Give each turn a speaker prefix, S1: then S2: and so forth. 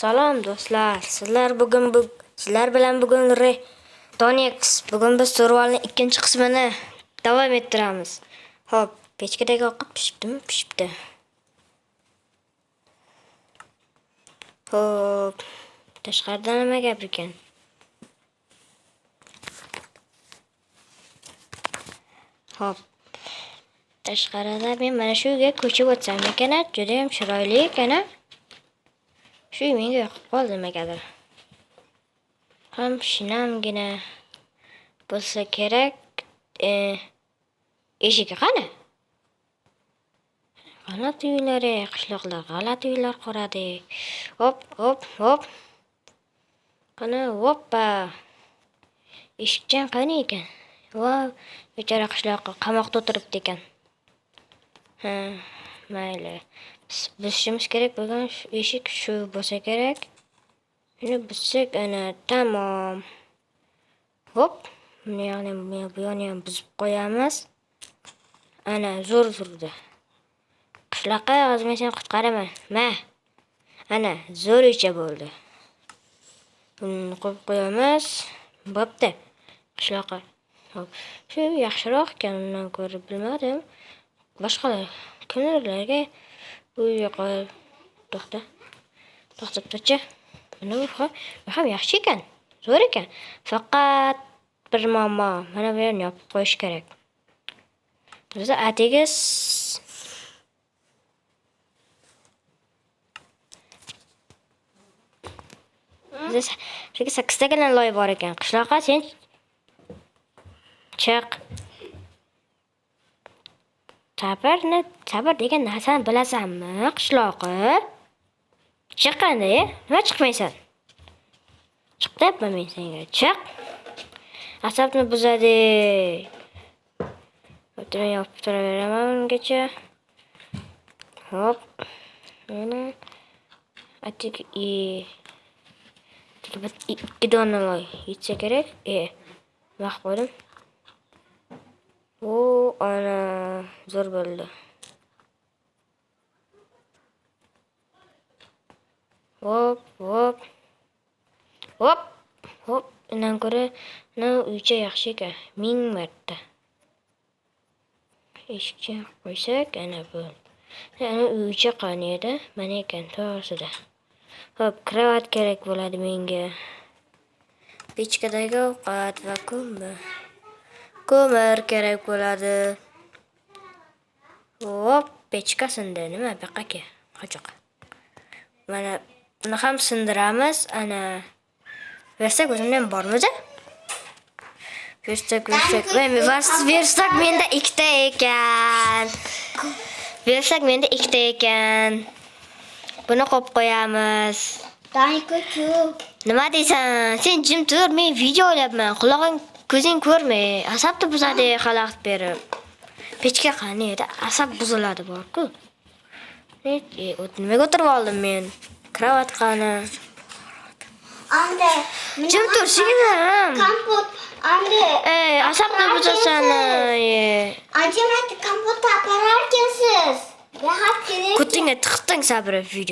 S1: Salom do'stlar. Sizlar bilan bugun Tonix. Bugun biz survivalning ikkinchi qismini davom ettiramiz. Xo'p, pechkadagi ovqat pishibdimi? Pishibdi. Xo'p, tashqarida nima gap ekan? Xo'p. Tashqarida men mana shu uyga ko'chib o'tsam ekan, juda ham chiroyli ekan. Shu uy menga yoqib qoldi nimagadir. Ham shinamgina bo'lsa kerak. Eshigi qani? G'alati uylar, qishloqlar, g'alati uylar quradi. Hop. Qani, hoppa. Eshikchan qani ekan? Voy, bechora qishloqqa qamoqda o'tiribdi ekan. Mayli. Biz ishimiz kerak bo'lgan eshik shu bo'lsa kerak. Shuni buzsak, ana tamom. Hop, bu yoni ham buzib qo'yamiz. Ana zo'r surdi. Qishloqqa yozmasam qutqaraman. Ana zo'r uycha bo'ldi. Buni qo'yib qo'yamiz. Bo'pti. Qishloqqa. Hop. Shu yaxshiroq ekan, undan ko'ra bilmadim. Boshqalar kimlarga uyga qo'yib to'xtab turchi. Mana bu ham yaxshi ekan, zo'r ekan. Faqat bir muammo, mana bu yerni yopib qo'yish kerak. Biza atigiz Bizga 8 tagina loy bor ekan. Qishloqqa sen chiq. Sabr degan narsani bilasanmi, qishloqi? Chiqqanda, nima chiqmaysan? Chiq deyapman men senga. Chiq. Asabni buzadi. O'tirib yopib turaveraman ungacha. Hop. Mana ikki dona loy yetsa kerak. Vaqt qo'ydim. Ana zo'r bo'ldi. Hop. Undan ko'ra uycha yaxshi ekan. 1000 marta. Eshikcha qo'ysak, ana bo'ldi. Ana uycha qani edi? Mana ekan to'g'risida. Hop, kravat kerak bo'ladi menga. Pechkadagi ovqat va ko'mir kerak bo'ladi. Hop, pechka sindi. Nima baqaka? Qochoq. Mana uni ham sindiramiz. Ana versak o'zimdan bormi-da? Versak. Versak menda ikkita ekan. Buni qo'yib qo'yamiz. Nima deysan? Sen jim tur, men video olyapman. Quloqing, ko'zing ko'rmay, asabni buzadi xalaqit berib. Pechka qani edi? Asab buziladi bor-ku. Nimaga o'tirib oldim men? Kravat qani?
S2: Ande.
S1: Jim tur, singlim.
S2: Kompot. Ande.
S1: Asabni buzasan.
S2: Acımat kompot apararkensiz. Rahat gelin.
S1: Kutingga tiqding sabri video.